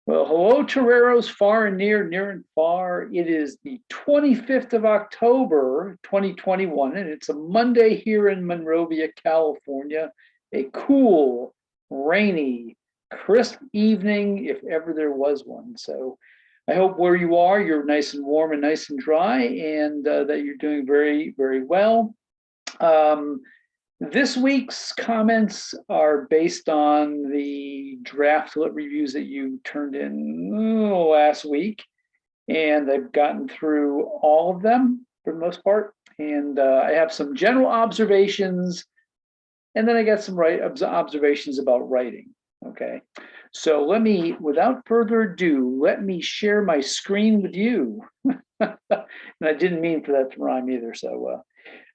Well, hello, Toreros, far and near and far. It is the 25th of October, 2021, and it's a Monday here in Monrovia, California. A cool, rainy, crisp evening, if ever there was one. So I hope where you are, you're nice and warm and nice and dry, and that you're doing very, very well. Um, this week's comments are based on the draft lit reviews that you turned in last week, and I've gotten through all of them for the most part. And I have some general observations, and then I got some observations about writing. Okay, so let me, without further ado, let me share my screen with you. And I didn't mean for that to rhyme either. So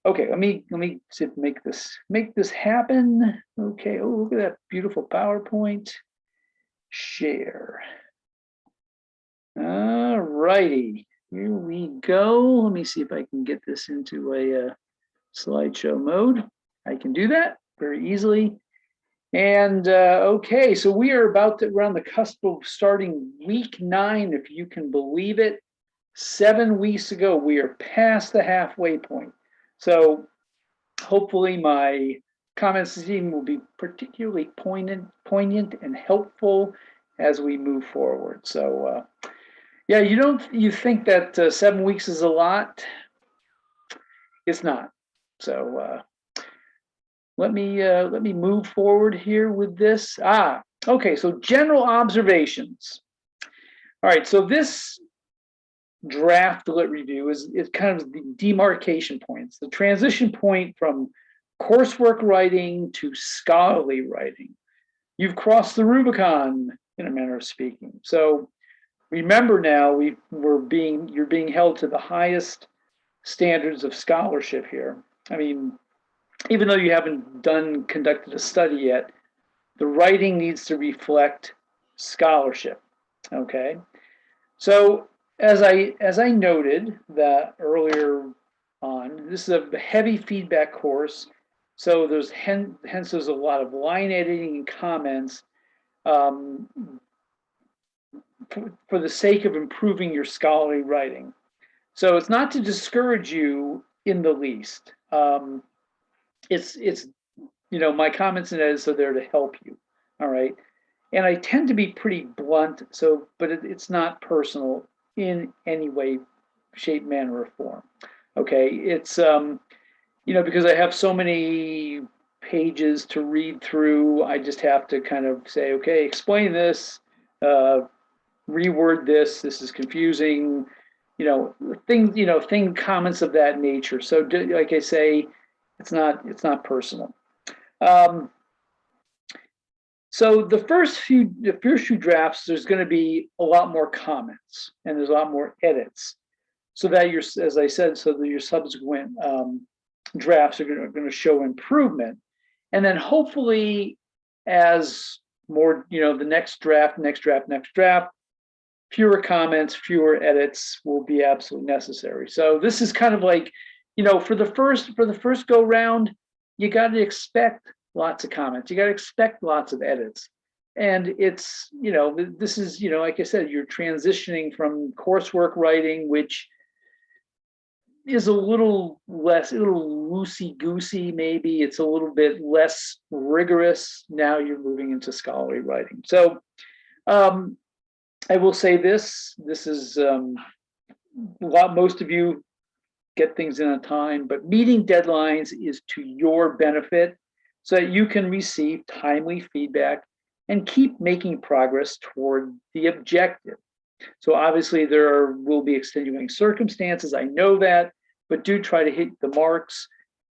okay, let me see if make this happen. Okay, oh, look at that beautiful PowerPoint. Share. All righty, here we go. Let me see if I can get this into a slideshow mode. I can do that very easily. And okay, so we are we're on the cusp of starting week 9, if you can believe it. 7 weeks ago, we are past the halfway point. So hopefully my comments this evening will be particularly poignant and helpful as we move forward. So yeah, you think that 7 weeks is a lot? It's not. So let me move forward here with this. Okay, so general observations. All right, so this draft lit review is kind of the demarcation points, the transition point from coursework writing to scholarly writing. You've crossed the Rubicon, in a manner of speaking. So remember now, you're being held to the highest standards of scholarship here. I mean, even though you haven't conducted a study yet, the writing needs to reflect scholarship. Okay, so as I noted that earlier on, this is a heavy feedback course, so hence there's a lot of line editing and comments for the sake of improving your scholarly writing. So it's not to discourage you in the least. It's my comments in it are there to help you. All right, and I tend to be pretty blunt, but it's not personal in any way, shape, manner, or form. Okay, it's because I have so many pages to read through, I just have to kind of say, okay, explain this, reword this. This is confusing. Comments of that nature. So, like I say, it's not personal. So the first few drafts, there's going to be a lot more comments and there's a lot more edits, so that as I said, so that your subsequent drafts are going to show improvement, and then hopefully, as more, the next draft, fewer comments, fewer edits will be absolutely necessary. So this is kind of like, for the first go round, you got to expect lots of comments. You got to expect lots of edits. And it's, this is, like I said, you're transitioning from coursework writing, which is a little loosey-goosey, maybe. It's a little bit less rigorous. Now you're moving into scholarly writing. So I will say this is most of you get things in on time, but meeting deadlines is to your benefit, so that you can receive timely feedback and keep making progress toward the objective. So obviously there will be extenuating circumstances, I know that, but do try to hit the marks.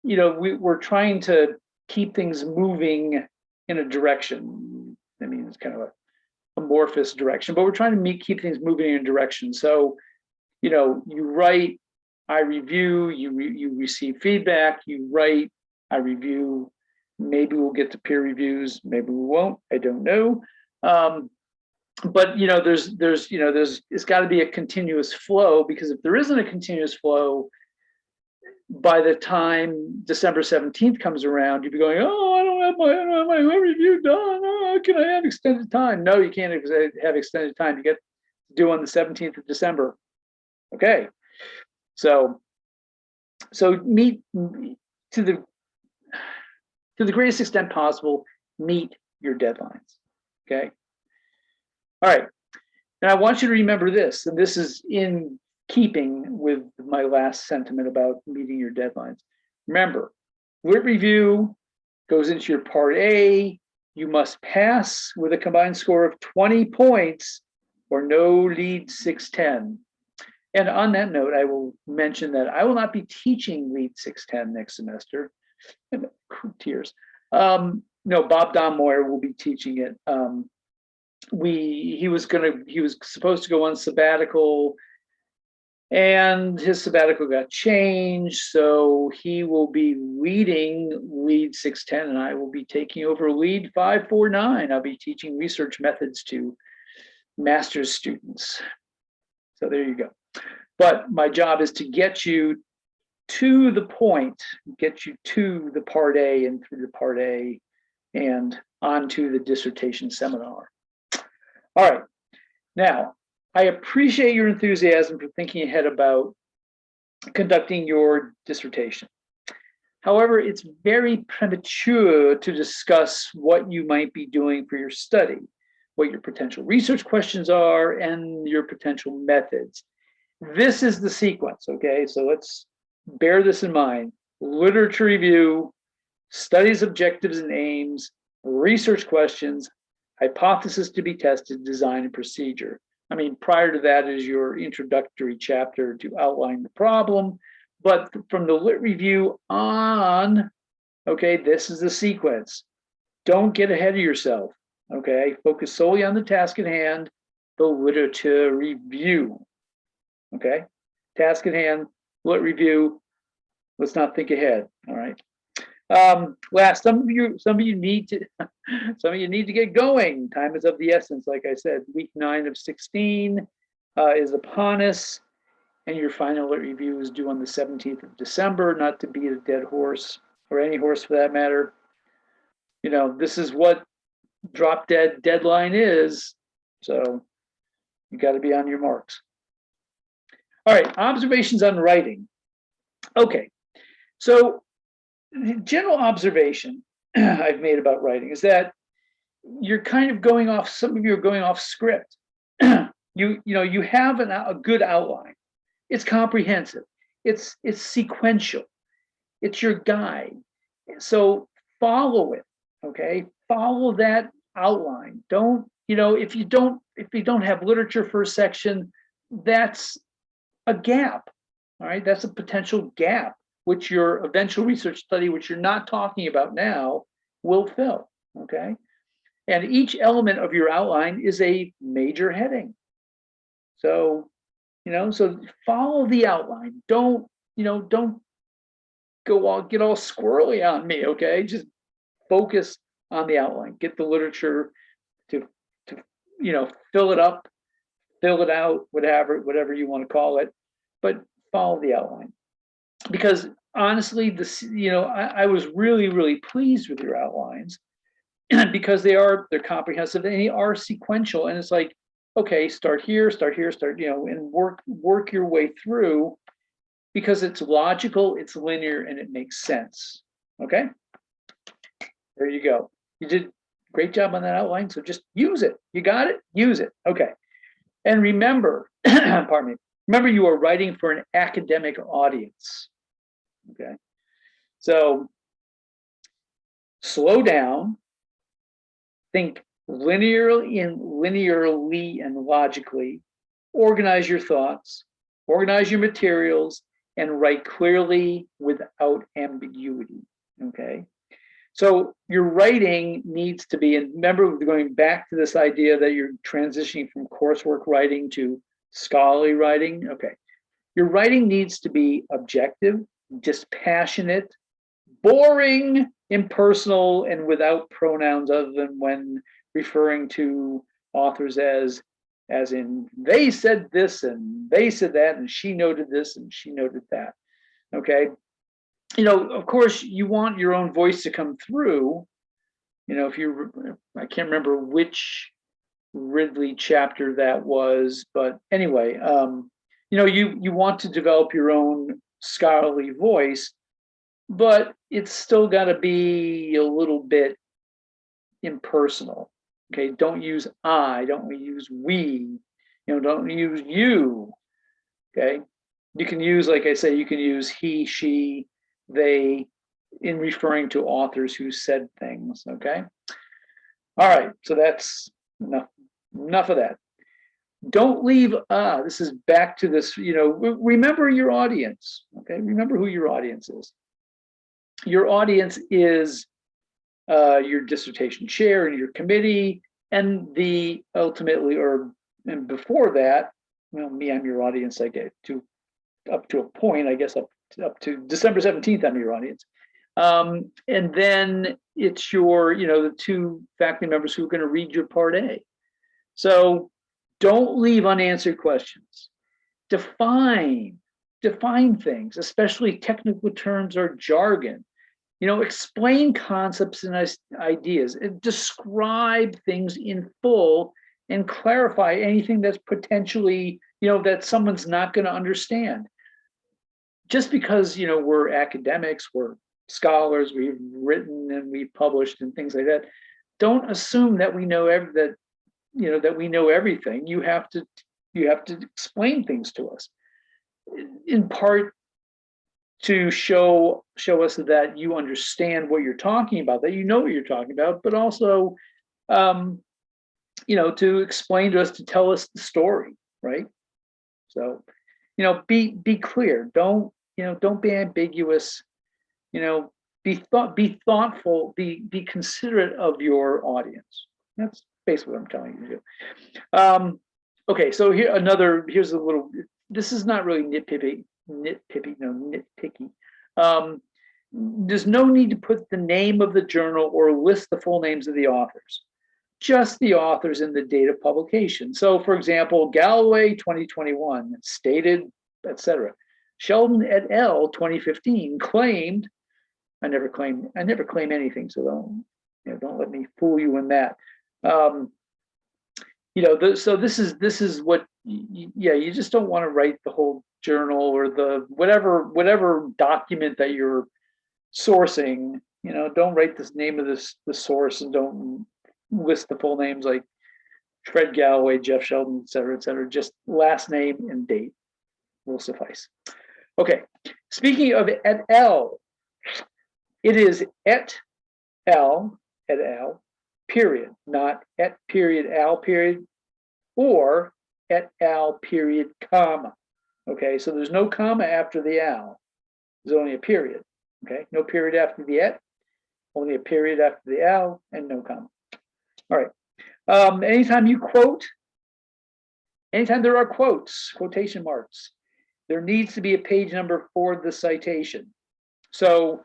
We're trying to keep things moving in a direction. I mean, it's kind of a amorphous direction, but we're trying to keep things moving in a direction. So, you write, I review, you receive feedback, you write, I review. Maybe we'll get to peer reviews, maybe we won't, I don't know. But there's it's got to be a continuous flow, because if there isn't a continuous flow, by the time December 17th comes around, you'd be going, oh, I don't have my review done. Oh, can I have extended time? No, you can't have extended time. You get due on the 17th of December. Okay. So meet to the greatest extent possible, meet your deadlines. Okay. All right. And I want you to remember this, and this is in keeping with my last sentiment about meeting your deadlines. Remember, lit review goes into your part A. You must pass with a combined score of 20 points or no LEAD 610. And on that note, I will mention that I will not be teaching LEAD 610 next semester. Tears. No, Bob Don Moyer will be teaching it. He was supposed to go on sabbatical, and his sabbatical got changed, so he will be leading LEAD 610, and I will be taking over LEAD 549. I'll be teaching research methods to master's students. So there you go. But my job is to get you to the point, get you to the part A and through the part A and onto the dissertation seminar. All right. Now, I appreciate your enthusiasm for thinking ahead about conducting your dissertation. However, it's very premature to discuss what you might be doing for your study, what your potential research questions are, and your potential methods. This is the sequence, okay? So let's bear this in mind. Literature review, studies objectives and aims, research questions, hypothesis to be tested, design and procedure. I mean, prior to that is your introductory chapter to outline the problem. But from the lit review on, okay, this is the sequence. Don't get ahead of yourself, okay? Focus solely on the task at hand, the literature review, okay? Task at hand, lit review. Let's not think ahead, all right? Last, some of you need to get going. Time is of the essence. Like I said, week 9 of 16 is upon us, and your final review is due on the 17th of December. Not to beat a dead horse, or any horse for that matter. You know, this is what drop dead deadline is. So you got to be on your marks. All right, observations on writing. Okay, so the general observation I've made about writing is that you're kind of going off, some of you are going off script. You have a good outline. It's comprehensive. It's sequential. It's your guide. So follow it, okay? Follow that outline. Don't, if you don't have literature for a section, that's a gap, all right? That's a potential gap, which your eventual research study, which you're not talking about now, will fill, okay? And each element of your outline is a major heading. So, so follow the outline. Don't get all squirrely on me, okay? Just focus on the outline. Get the literature to fill it up, fill it out, whatever you want to call it, but follow the outline. Because honestly, I was really, really pleased with your outlines because they're comprehensive and they are sequential. And it's like, okay, start here, and work your way through, because it's logical, it's linear, and it makes sense. Okay, there you go. You did a great job on that outline. So just use it. You got it? Use it. Okay. And remember, pardon me, remember you are writing for an academic audience. Okay. So slow down, think linearly and logically, organize your thoughts, organize your materials, and write clearly without ambiguity, okay? So your writing needs to be, and remember, going back to this idea that you're transitioning from coursework writing to scholarly writing, okay. Your writing needs to be objective, dispassionate, boring, impersonal, and without pronouns other than when referring to authors as in they said this and they said that and she noted this and she noted that. Okay, of course, you want your own voice to come through. If I can't remember which Ridley chapter that was, but anyway, you want to develop your own scholarly voice, but it's still got to be a little bit impersonal. Okay, don't use I, don't use we, don't use you. Okay, you can use, like I say, you can use he, she, they in referring to authors who said things. Okay, all right, so that's enough of that. Don't leave, this is back to this, remember your audience. Okay, remember who your audience is. Your audience is your dissertation chair and your committee, and the ultimately, and before that, me, I'm your audience. I get to up to a point, I guess, up to December 17th, I'm your audience. And then it's your, the two faculty members who are going to read your part A. So don't leave unanswered questions. Define things, especially technical terms or jargon. Explain concepts and ideas, and describe things in full, and clarify anything that's potentially, that someone's not going to understand. Just because, we're academics, we're scholars, we've written and we've published and things like that, don't assume that we know that we know everything. You have to explain things to us, in part to show us that you understand what you're talking about, that you know what you're talking about, but also, to explain to us, to tell us the story, right? So, be clear. Don't be ambiguous. Be thoughtful. Be considerate of your audience. That's basically what I'm telling you to do. Okay, so here's a little. This is not really nitpicky. There's no need to put the name of the journal or list the full names of the authors, just the authors and the date of publication. So, for example, Galloway 2021 stated, etc. Sheldon et al. 2015 claimed. I never claim anything, so don't let me fool you in that. So this is what, you just don't want to write the whole journal or the whatever document that you're sourcing. Don't write this name of the source, and don't list the full names like Fred Galloway, Jeff Sheldon, et cetera. Just last name and date will suffice. Okay, speaking of et al, it is et al, period, not et period al period, or et al period comma. Okay, so there's no comma after the al. There's only a period. Okay, no period after the et, only a period after the al, and no comma. All right. Anytime there are quotation marks, there needs to be a page number for the citation. So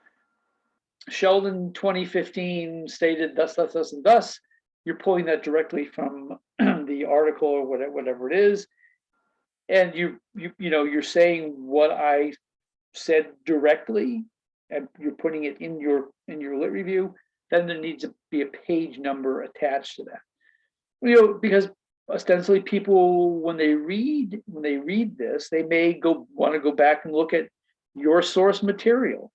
Sheldon 2015 stated thus, and thus. You're pulling that directly from the article or whatever it is, and you're saying what I said directly, and you're putting it in your lit review. Then there needs to be a page number attached to that. Because ostensibly people, when they read this, they may want to go back and look at your source material.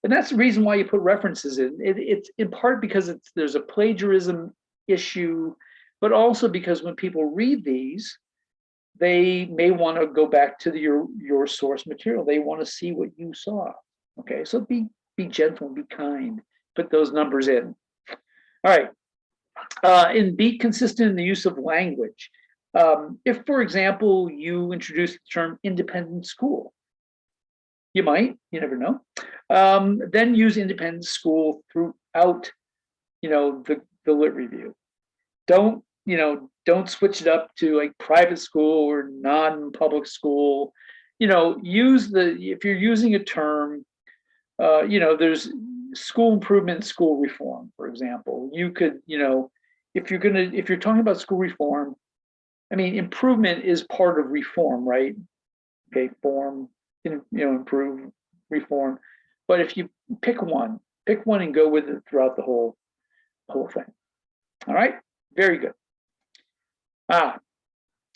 And that's the reason why you put references in. It's in part because there's a plagiarism issue, but also because when people read these, they may want to go back to your source material. They want to see what you saw. Okay, so be gentle, be kind. Put those numbers in. All right. And be consistent in the use of language. If, for example, you introduce the term independent school, you never know. Then use independent school throughout, the lit review. Don't switch it up to like private school or non-public school. If you're using a term, there's school improvement, school reform, for example. You could, if you're talking about school reform, I mean, improvement is part of reform, right? Okay, improve, reform. But if you pick one and go with it throughout the whole thing. All right, very good. A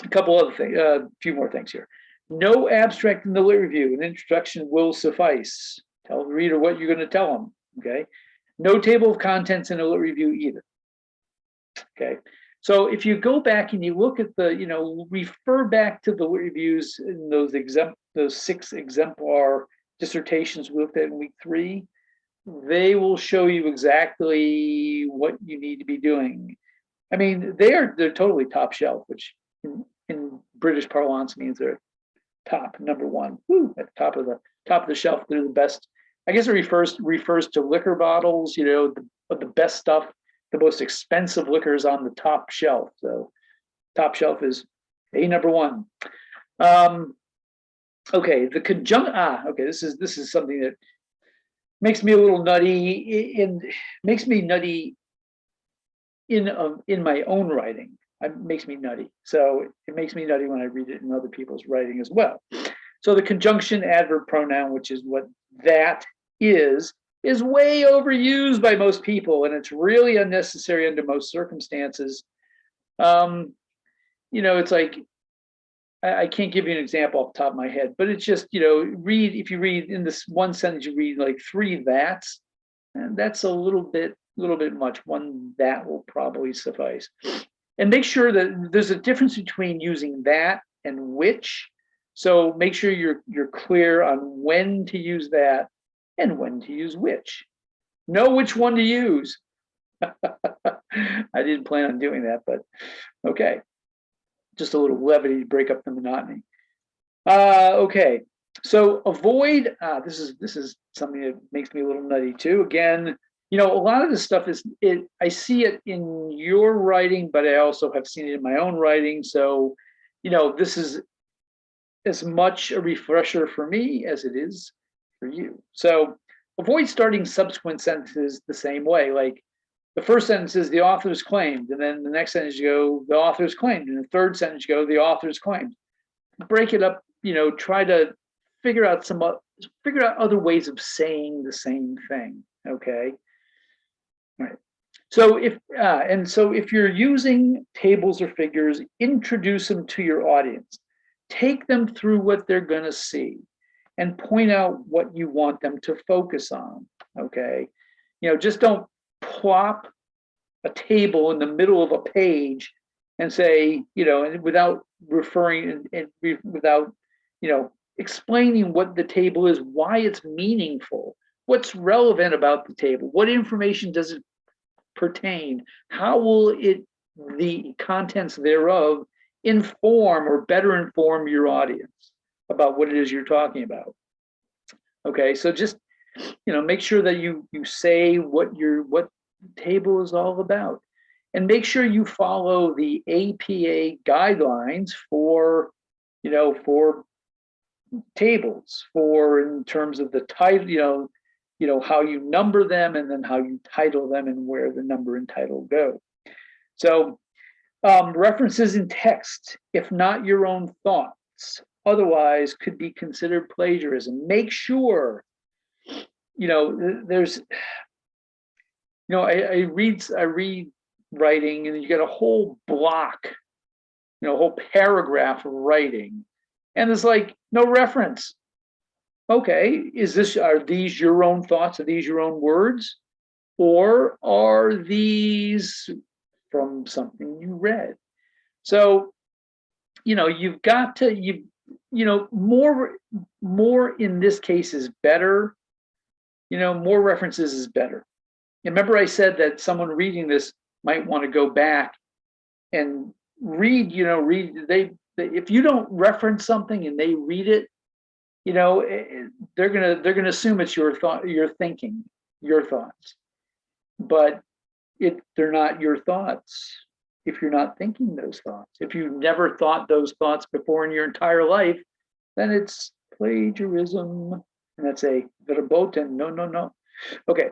couple other things, a few more things here. No abstract in the lit review. An introduction will suffice. Tell the reader what you're going to tell them. Okay. No table of contents in a lit review either. Okay. So if you go back and you look at the, refer back to the lit reviews in those 6 exemplar dissertations we looked at in week 3, they will show you exactly what you need to be doing. I mean, they're totally top shelf, which in British parlance means they're top, number one. Woo, at the top of the shelf. They're the best. I guess it refers to liquor bottles, the best stuff, the most expensive liquors on the top shelf. So top shelf is number 1. Okay, the conjunct. Okay, this is something that makes me a little nutty. Makes me nutty in my own writing. It makes me nutty. So it makes me nutty when I read it in other people's writing as well. So the conjunction adverb pronoun, which is what that is way overused by most people, and it's really unnecessary under most circumstances. It's like, I can't give you an example off the top of my head, but it's just, if you read in this one sentence, you read like 3 that's, and that's a little bit much. 1 that will probably suffice. And make sure that there's a difference between using that and which. So make sure you're clear on when to use that and when to use which. Know which one to use. I didn't plan on doing that, but okay. Just a little levity to break up the monotony. Okay, so avoid. This is something that makes me a little nutty too. Again, a lot of this stuff I see it in your writing, but I also have seen it in my own writing. So, this is as much a refresher for me as it is for you. So avoid starting subsequent sentences the same way. Like the first sentence is the author's claimed, and then the next sentence you go, the author's claimed, and the third sentence you go, the author's claimed. Break it up, try to figure out other ways of saying the same thing. Okay. All right. So if you're using tables or figures, introduce them to your audience. Take them through what they're going to see and point out what you want them to focus on. Okay. Just don't plop a table in the middle of a page and say, and without referring and without, explaining what the table is, why it's meaningful, what's relevant about the table, what information does it pertain, how will the contents thereof inform or better inform your audience about what it is you're talking about. Okay, so just make sure that you say what table is all about, and make sure you follow the APA guidelines for tables, in terms of the title, how you number them, and then how you title them, and where the number and title go. So references in text, if not your own thoughts, otherwise could be considered plagiarism. Make sure, there's, I read writing, and you get a whole block, a whole paragraph of writing, and there's like no reference. Okay, are these your own thoughts? Are these your own words? Or are these from something you read? So, you've got to, more in this case is better. More references is better. Remember I said that someone reading this might want to go back and read, if you don't reference something and they read it, they're gonna assume it's your thought, your thinking, your thoughts, but they're not your thoughts if you're not thinking those thoughts. If you've never thought those thoughts before in your entire life, then it's plagiarism, and that's a verboten. No. Okay,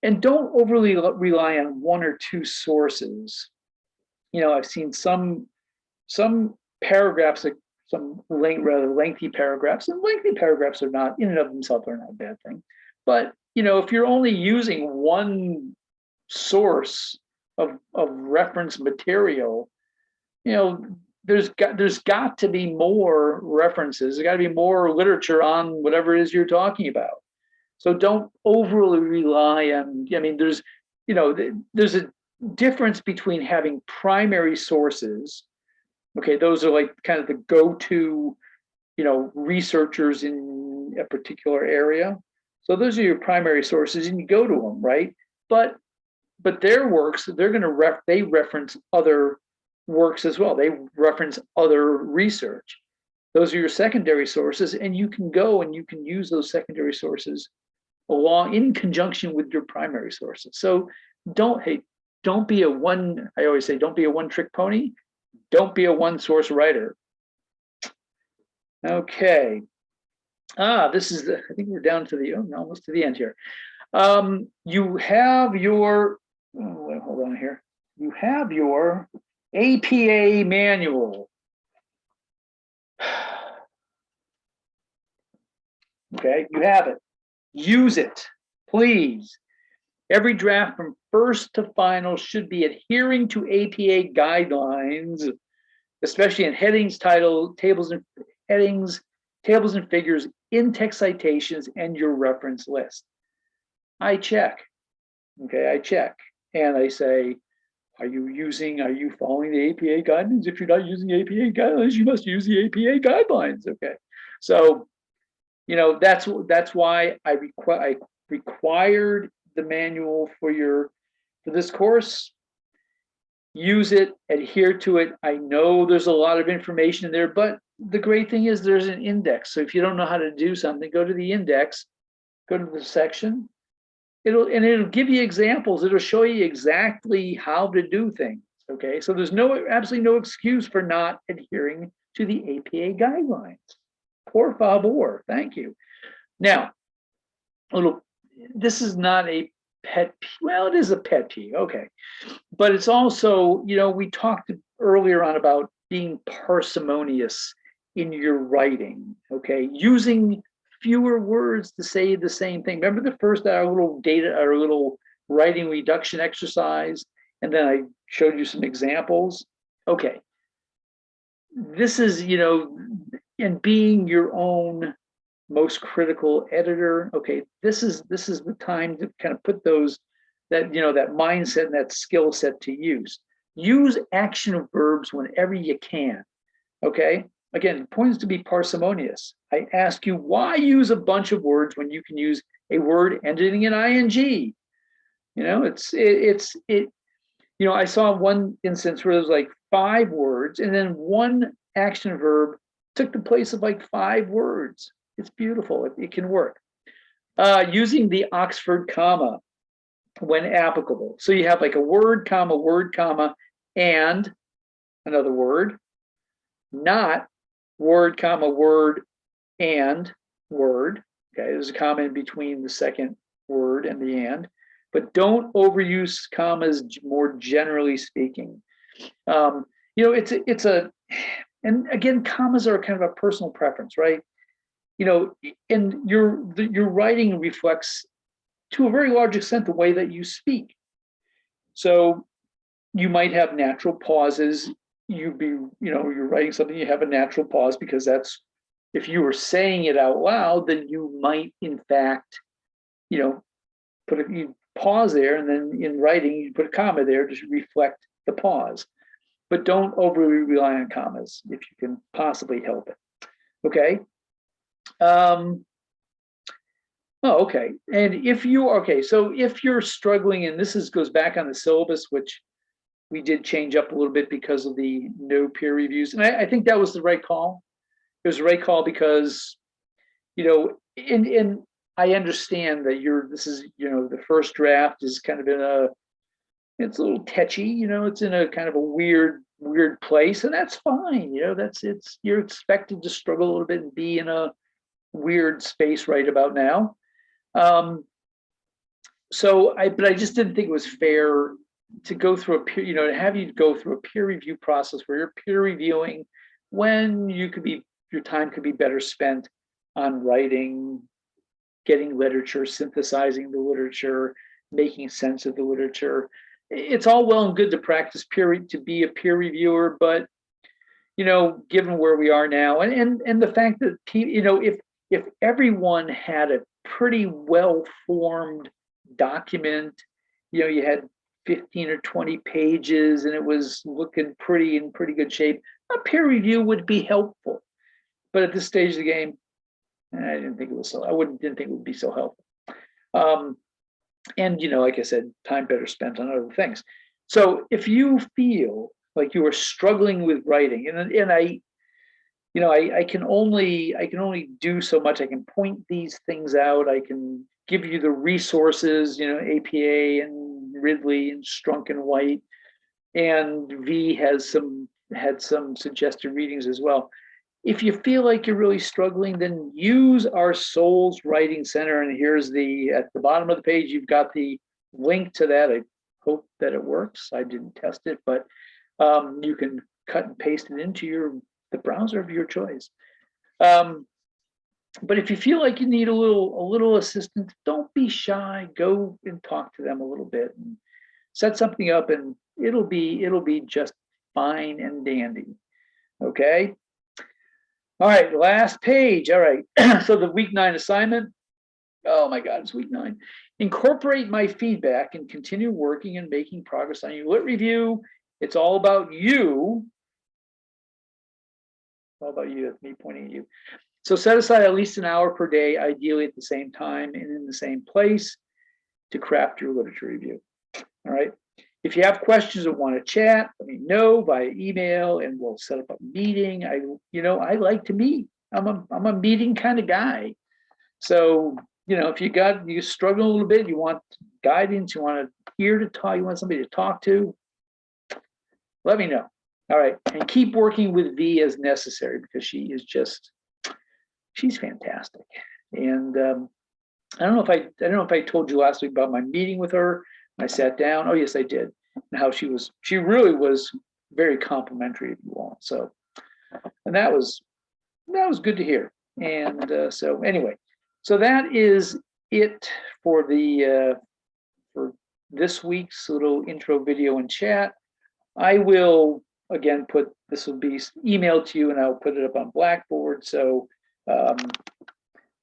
and don't overly rely on 1 or 2 sources. I've seen some paragraphs, some rather lengthy paragraphs, and lengthy paragraphs are not, in and of themselves, are not a bad thing. But, if you're only using one source of reference material, there's got to be more references. There's got to be more literature on whatever it is you're talking about. So don't overly rely on, there's a difference between having primary sources. Okay, those are like kind of the go-to, researchers in a particular area. So those are your primary sources and you go to them, right? But their works, they reference other works as well. They reference other research. Those are your secondary sources, and you can go and you can use those secondary sources along in conjunction with your primary sources. So don't be a one, I always say, don't be a one-trick pony. Don't be a one-source writer. Okay. This is I think we're down to the almost to the end here. You have your hold on here. You have your APA manual. Okay, you have it. Use it, please. Every draft from first to final should be adhering to APA guidelines, especially in headings, title, tables and headings, tables and figures, in-text citations, and your reference list. I check. Okay, I check. And I say, are you following the APA guidelines? If you're not using the APA guidelines, you must use the APA guidelines. Okay. So, that's why I required the manual for this course. Use it, adhere to it. I know there's a lot of information in there, but the great thing is there's an index. So if you don't know how to do something, go to the index, go to the section. It'll give you examples. It'll show you exactly how to do things. Okay, so there's absolutely no excuse for not adhering to the APA guidelines. Por favor, thank you. Now, this is not a pet peeve. Well, it is a pet peeve, okay. But it's also, we talked earlier on about being parsimonious in your writing, okay? Using fewer words to say the same thing. Remember our little writing reduction exercise, and then I showed you some examples. Okay. This is, in being your own most critical editor. Okay, this is the time to kind of put that mindset and that skill set to use. Use action verbs whenever you can. Okay. Again, the point is to be parsimonious. I ask you, why use a bunch of words when you can use a word ending in ing? I saw one instance where there was like 5 words and then one action verb took the place of like 5 words. It's beautiful. It can work. Using the Oxford comma when applicable. So you have like a word, comma, and another word, not word, comma, word, and word. Okay, there's a comma in between the second word and the and, but don't overuse commas more generally speaking. And again, commas are kind of a personal preference, right? And your writing reflects to a very large extent the way that you speak. So you might have natural pauses. You're writing something, you have a natural pause because that's, if you were saying it out loud, then you might in fact, you pause there, and then in writing, you put a comma there to reflect the pause. But don't overly rely on commas if you can possibly help it. Okay. Okay. And if you're struggling, and this goes back on the syllabus, which we did change up a little bit because of the no peer reviews. And I think that was the right call. It was the right call because, and I understand that this is, the first draft is kind of it's a little tetchy, it's in a kind of a weird place, and that's fine. You're expected to struggle a little bit and be in a weird space right about now. But I just didn't think it was fair to go through a peer, to have you go through a peer review process where you're peer reviewing when your time could be better spent on writing getting literature, synthesizing the literature, making sense of the literature. It's all well and good to practice to be a peer reviewer, but given where we are now, and the fact that if everyone had a pretty well formed document, you had 15 or 20 pages and it was looking in pretty good shape, a peer review would be helpful. But at this stage of the game, I didn't think it was so. Didn't think it would be so helpful. And like I said, time better spent on other things. So if you feel like you are struggling with writing, and I can only do so much. I can point these things out. I can give you the resources, APA and Ridley and Strunk and White, and V had some suggested readings as well. If you feel like you're really struggling, then use our Souls Writing Center. And here's at the bottom of the page, you've got the link to that. I hope that it works. I didn't test it, but you can cut and paste it into the browser of your choice. But if you feel like you need a little assistance, don't be shy. Go and talk to them a little bit and set something up, and it'll be just fine and dandy. Okay. All right, last page. All right. So the week 9 assignment. Oh my God, it's week 9. Incorporate my feedback and continue working and making progress on your lit review. It's all about you. All about you. That's me pointing at you. So set aside at least an hour per day, ideally at the same time and in the same place, to craft your literature review. All right. If you have questions or want to chat, let me know via email, and we'll set up a meeting. I like to meet. I'm a meeting kind of guy. So if you struggle a little bit, you want guidance, you want to talk, you want somebody to talk to, let me know. All right, and keep working with V as necessary, because she's fantastic. And I don't know if I told you last week about my meeting with her. I sat down. Oh yes, I did. And how she really was very complimentary of you all. So, and that was good to hear. And so anyway, so that is it for for this week's little intro video and chat. I will again this will be emailed to you, and I'll put it up on Blackboard. So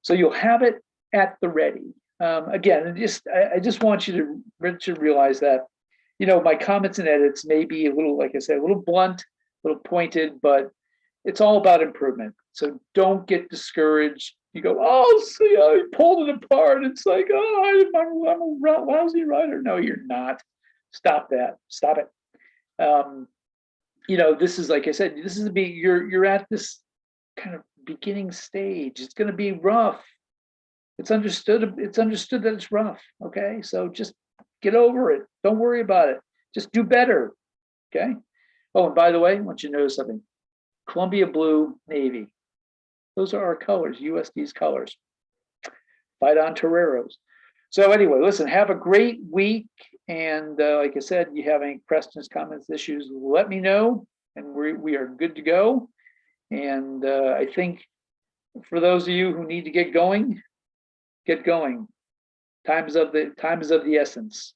you'll have it at the ready. Again, I just want you to realize that, my comments and edits may be a little, like I said, a little blunt, a little pointed, but it's all about improvement. So don't get discouraged. You go, oh, see, I pulled it apart. It's like, oh, I'm a lousy writer. No, you're not. Stop that. Stop it. This is, like I said, you're at this kind of beginning stage. It's going to be rough. It's understood that it's rough. Okay, so just get over it. Don't worry about it. Just do better. Okay. Oh, and by the way, I want you to know something. Columbia blue, navy. Those are our colors, USD's colors. Fight on Toreros. So anyway, listen, have a great week. And like I said, you have any questions, comments, issues, let me know. And we are good to go. And I think for those of you who need to get going, get going. Time is of the essence.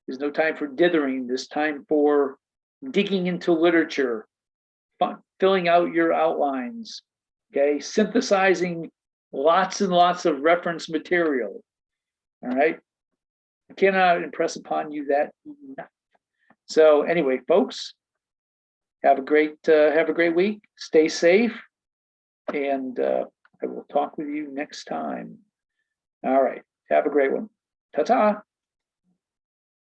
There's no time for dithering. There's time for digging into literature, filling out your outlines, okay, synthesizing lots and lots of reference material. All right. I cannot impress upon you that enough. So anyway, folks, have a great week. Stay safe, and I will talk with you next time. All right. Have a great one. Ta-ta.